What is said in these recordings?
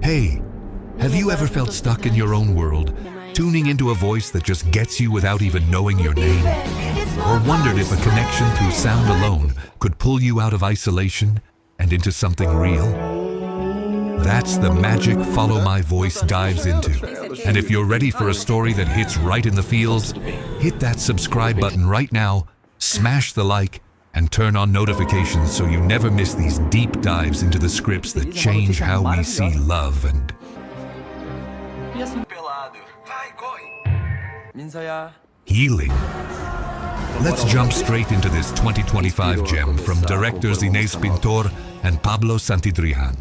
Hey, have you ever felt stuck in your own world, tuning into a voice that just gets you without even knowing your name? Or wondered if a connection through sound alone could pull you out of isolation and into something real? That's the magic Follow My Voice dives into. And if you're ready for a story that hits right in the feels, hit that subscribe button right now, smash the like, and turn on notifications so you never miss these deep dives into the scripts that change how we see love and healing. Let's jump straight into this 2025 gem from directors Inés Pintor and Pablo Santidrian.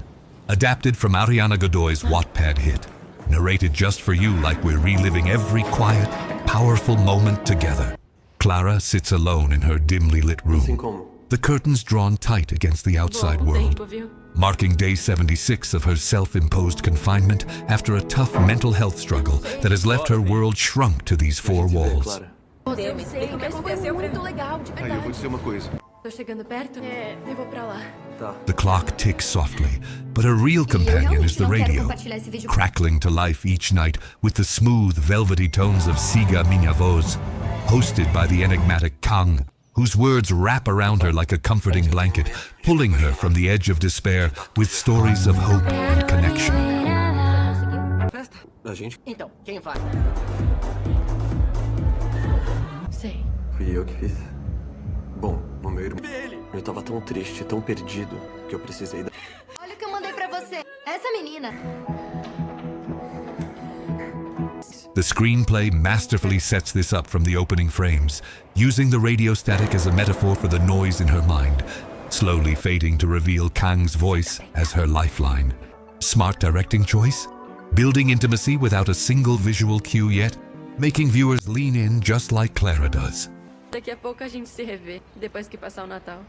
Adapted from Ariana Godoy's Wattpad hit. Narrated just for you like we're reliving every quiet, powerful moment together. Clara sits alone in her dimly lit room, the curtains drawn tight against the outside world, marking day 76 of her self-imposed confinement after a tough mental health struggle that has left her world shrunk to these four walls. The clock ticks softly, but her real companion is the radio, crackling to life each night with the smooth, velvety tones of Siga Minha Voz, hosted by the enigmatic Kang, whose words wrap around her like a comforting blanket, pulling her from the edge of despair with stories of hope and connection. Então, quem vai? Sei. Fui eu que fiz. Bom, o meu irmão. Eu tava tão triste, tão perdido, que eu precisei da... Olha o que eu mandei pra você. Essa menina. The screenplay masterfully sets this up from the opening frames, using the radio static as a metaphor for the noise in her mind, slowly fading to reveal Kang's voice as her lifeline. Smart directing choice? Building intimacy without a single visual cue yet, making viewers lean in just like Clara does. Daqui a pouco a gente se revê, depois que passar o Natal.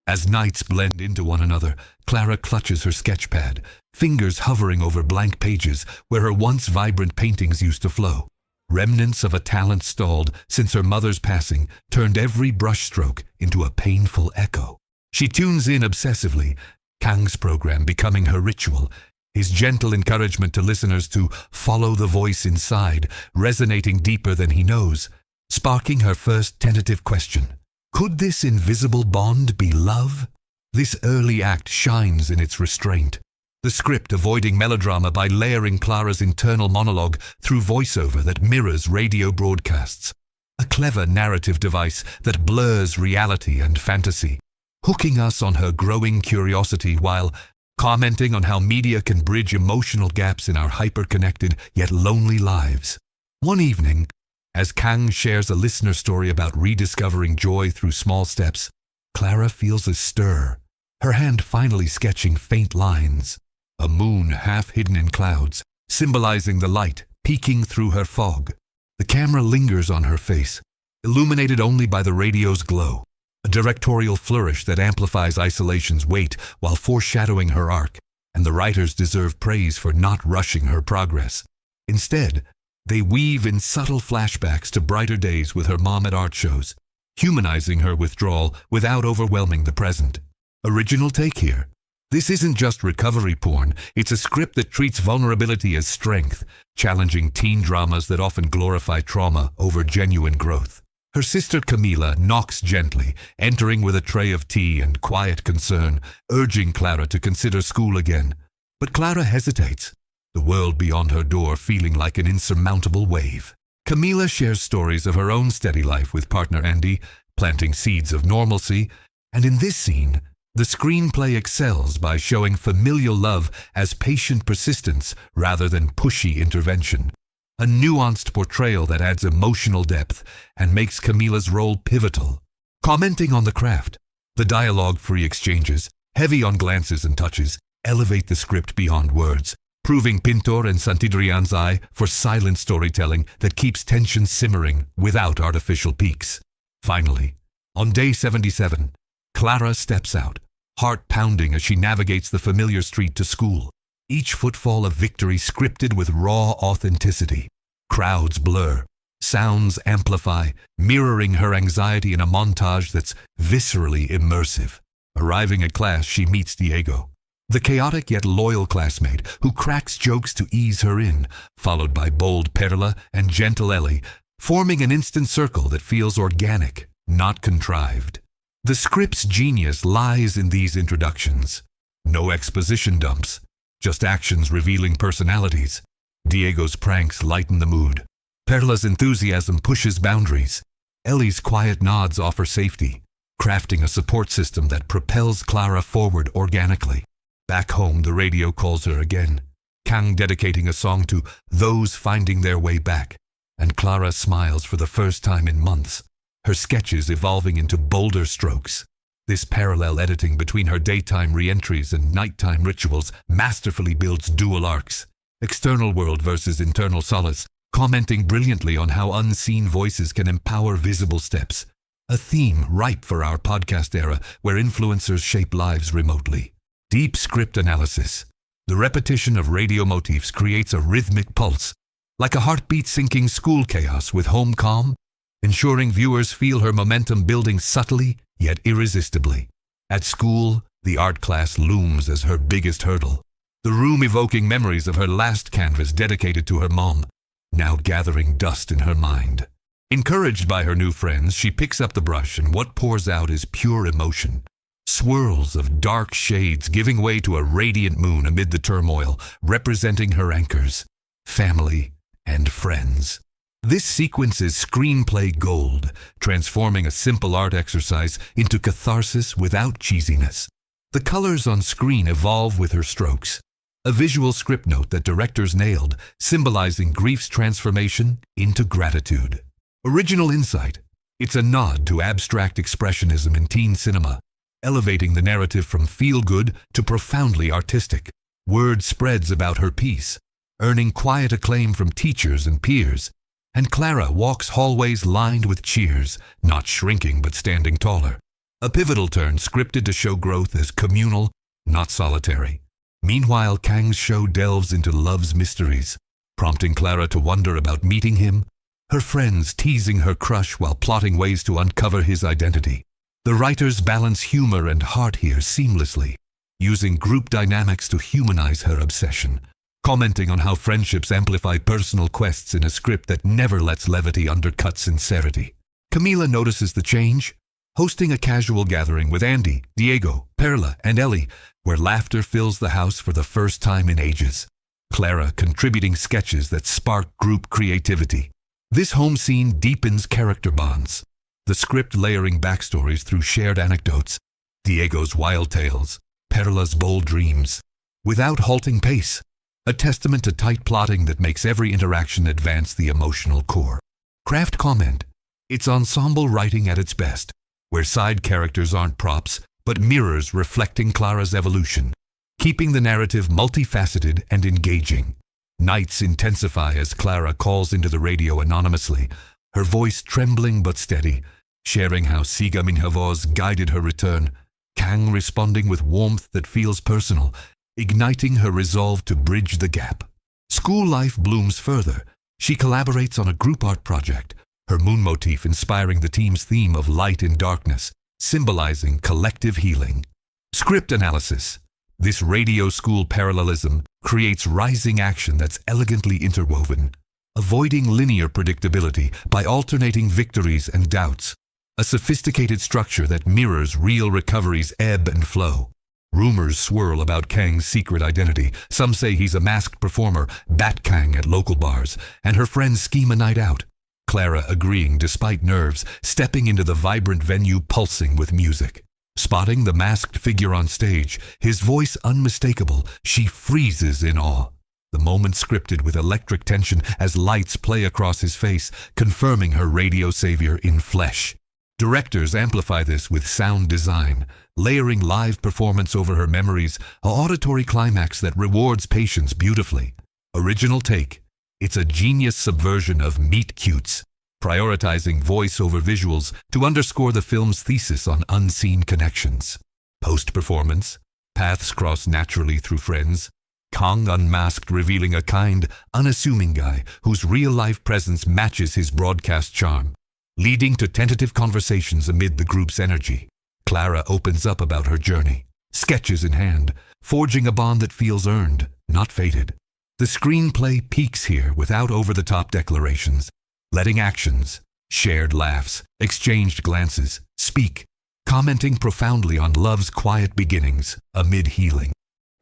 As nights blend into one another, Clara clutches her sketchpad, fingers hovering over blank pages where her once vibrant paintings used to flow. Remnants of a talent stalled since her mother's passing turned every brushstroke into a painful echo. She tunes in obsessively, Kang's program becoming her ritual, his gentle encouragement to listeners to follow the voice inside, resonating deeper than he knows, sparking her first tentative question. Could this invisible bond be love? This early act shines in its restraint. The script avoiding melodrama by layering Clara's internal monologue through voiceover that mirrors radio broadcasts. A clever narrative device that blurs reality and fantasy, hooking us on her growing curiosity while commenting on how media can bridge emotional gaps in our hyper-connected yet lonely lives. One evening, as Kang shares a listener story about rediscovering joy through small steps, Clara feels a stir, her hand finally sketching faint lines. A moon half hidden in clouds, symbolizing the light peeking through her fog. The camera lingers on her face, illuminated only by the radio's glow, a directorial flourish that amplifies isolation's weight while foreshadowing her arc, and the writers deserve praise for not rushing her progress. Instead, they weave in subtle flashbacks to brighter days with her mom at art shows, humanizing her withdrawal without overwhelming the present. Original take here. This isn't just recovery porn, it's a script that treats vulnerability as strength, challenging teen dramas that often glorify trauma over genuine growth. Her sister Camila knocks gently, entering with a tray of tea and quiet concern, urging Clara to consider school again. But Clara hesitates, the world beyond her door feeling like an insurmountable wave. Camila shares stories of her own steady life with partner Andy, planting seeds of normalcy, and in this scene, the screenplay excels by showing familial love as patient persistence rather than pushy intervention. A nuanced portrayal that adds emotional depth and makes Camila's role pivotal. Commenting on the craft, the dialogue-free exchanges, heavy on glances and touches, elevate the script beyond words, proving Pintor and Santidrian's eye for silent storytelling that keeps tension simmering without artificial peaks. Finally, on day 77, Clara steps out, heart pounding as she navigates the familiar street to school, each footfall of victory scripted with raw authenticity. Crowds blur, Sounds amplify, mirroring her anxiety in a montage that's viscerally immersive. Arriving at class, she meets Diego, the chaotic yet loyal classmate who cracks jokes to ease her in, followed by bold Perla and gentle Ellie, forming an instant circle that feels organic, not contrived. The script's genius lies in these introductions. No exposition dumps, just actions revealing personalities. Diego's pranks lighten the mood. Perla's enthusiasm pushes boundaries. Ellie's quiet nods offer safety, crafting a support system that propels Clara forward organically. Back home, the radio calls her again, Kang dedicating a song to those finding their way back, and Clara smiles for the first time in months, her sketches evolving into bolder strokes. This parallel editing between her daytime re-entries and nighttime rituals masterfully builds dual arcs, external world versus internal solace, commenting brilliantly on how unseen voices can empower visible steps, a theme ripe for our podcast era where influencers shape lives remotely. Deep script analysis. The repetition of radio motifs creates a rhythmic pulse, like a heartbeat syncing school chaos with home calm, ensuring viewers feel her momentum building subtly yet irresistibly. At school, the art class looms as her biggest hurdle, the room evoking memories of her last canvas dedicated to her mom, now gathering dust in her mind. Encouraged by her new friends, she picks up the brush and what pours out is pure emotion. Swirls of dark shades giving way to a radiant moon amid the turmoil, representing her anchors, family and friends. This sequence is screenplay gold, transforming a simple art exercise into catharsis without cheesiness. The colors on screen evolve with her strokes, a visual script note that directors nailed, symbolizing grief's transformation into gratitude. Original insight. It's a nod to abstract expressionism in teen cinema, elevating the narrative from feel-good to profoundly artistic. Word spreads about her piece, earning quiet acclaim from teachers and peers, and Clara walks hallways lined with cheers, not shrinking but standing taller. A pivotal turn scripted to show growth as communal, not solitary. Meanwhile, Kang's show delves into love's mysteries, prompting Clara to wonder about meeting him, her friends teasing her crush while plotting ways to uncover his identity. The writers balance humor and heart here seamlessly, using group dynamics to humanize her obsession, commenting on how friendships amplify personal quests in a script that never lets levity undercut sincerity. Camila notices the change, hosting a casual gathering with Andy, Diego, Perla, and Ellie, where laughter fills the house for the first time in ages. Clara contributing sketches that spark group creativity. This home scene deepens character bonds, the script layering backstories through shared anecdotes, Diego's wild tales, Perla's bold dreams, without halting pace, a testament to tight plotting that makes every interaction advance the emotional core. Craft comment. It's ensemble writing at its best, where side characters aren't props, but mirrors reflecting Clara's evolution, keeping the narrative multifaceted and engaging. Nights intensify as Clara calls into the radio anonymously, her voice trembling but steady, sharing how Siga Minha Voz guided her return, Kang responding with warmth that feels personal, igniting her resolve to bridge the gap. School life blooms further. She collaborates on a group art project, her moon motif inspiring the team's theme of light in darkness, symbolizing collective healing. Script analysis. This radio school parallelism creates rising action that's elegantly interwoven, avoiding linear predictability by alternating victories and doubts, a sophisticated structure that mirrors real recovery's ebb and flow. Rumors swirl about Kang's secret identity. Some say he's a masked performer, Bat Kang at local bars, and her friends scheme a night out. Clara agreeing despite nerves, stepping into the vibrant venue pulsing with music. Spotting the masked figure on stage, his voice unmistakable, she freezes in awe. The moment scripted with electric tension as lights play across his face, confirming her radio savior in flesh. Directors amplify this with sound design, layering live performance over her memories, an auditory climax that rewards patience beautifully. Original take. It's a genius subversion of meet cutes, prioritizing voice over visuals to underscore the film's thesis on unseen connections. Post-performance. Paths cross naturally through friends. Kong unmasked, revealing a kind, unassuming guy whose real-life presence matches his broadcast charm, leading to tentative conversations amid the group's energy. Clara opens up about her journey, sketches in hand, forging a bond that feels earned, not fated. The screenplay peaks here without over-the-top declarations, letting actions, shared laughs, exchanged glances, speak, commenting profoundly on love's quiet beginnings amid healing.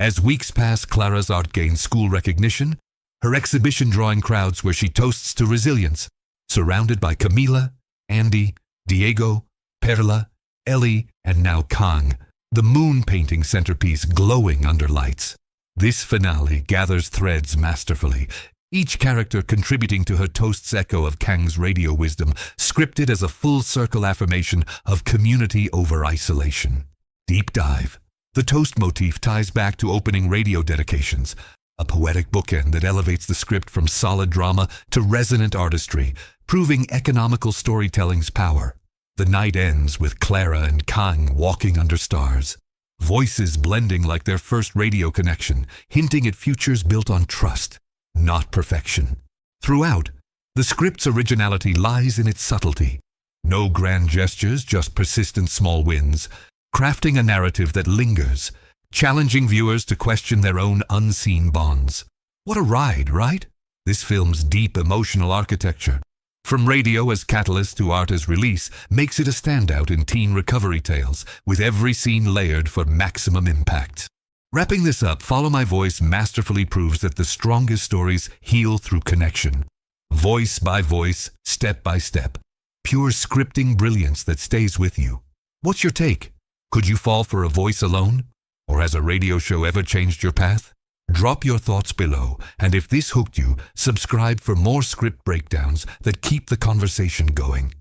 As weeks pass, Clara's art gains school recognition, her exhibition drawing crowds where she toasts to resilience, surrounded by Camila, Andy, Diego, Perla, Ellie, and now Kang, the moon painting centerpiece glowing under lights. This finale gathers threads masterfully, each character contributing to her toast's echo of Kang's radio wisdom, scripted as a full-circle affirmation of community over isolation. Deep dive. The toast motif ties back to opening radio dedications, a poetic bookend that elevates the script from solid drama to resonant artistry, proving economical storytelling's power. The night ends with Clara and Kang walking under stars, voices blending like their first radio connection, hinting at futures built on trust, not perfection. Throughout, the script's originality lies in its subtlety. No grand gestures, just persistent small wins, crafting a narrative that lingers, challenging viewers to question their own unseen bonds. What a ride, right? This film's deep emotional architecture, from radio as catalyst to art as release, makes it a standout in teen recovery tales, with every scene layered for maximum impact. Wrapping this up, Follow My Voice masterfully proves that the strongest stories heal through connection. Voice by voice, step by step. Pure scripting brilliance that stays with you. What's your take? Could you fall for a voice alone? Or has a radio show ever changed your path? Drop your thoughts below, and if this hooked you, subscribe for more script breakdowns that keep the conversation going.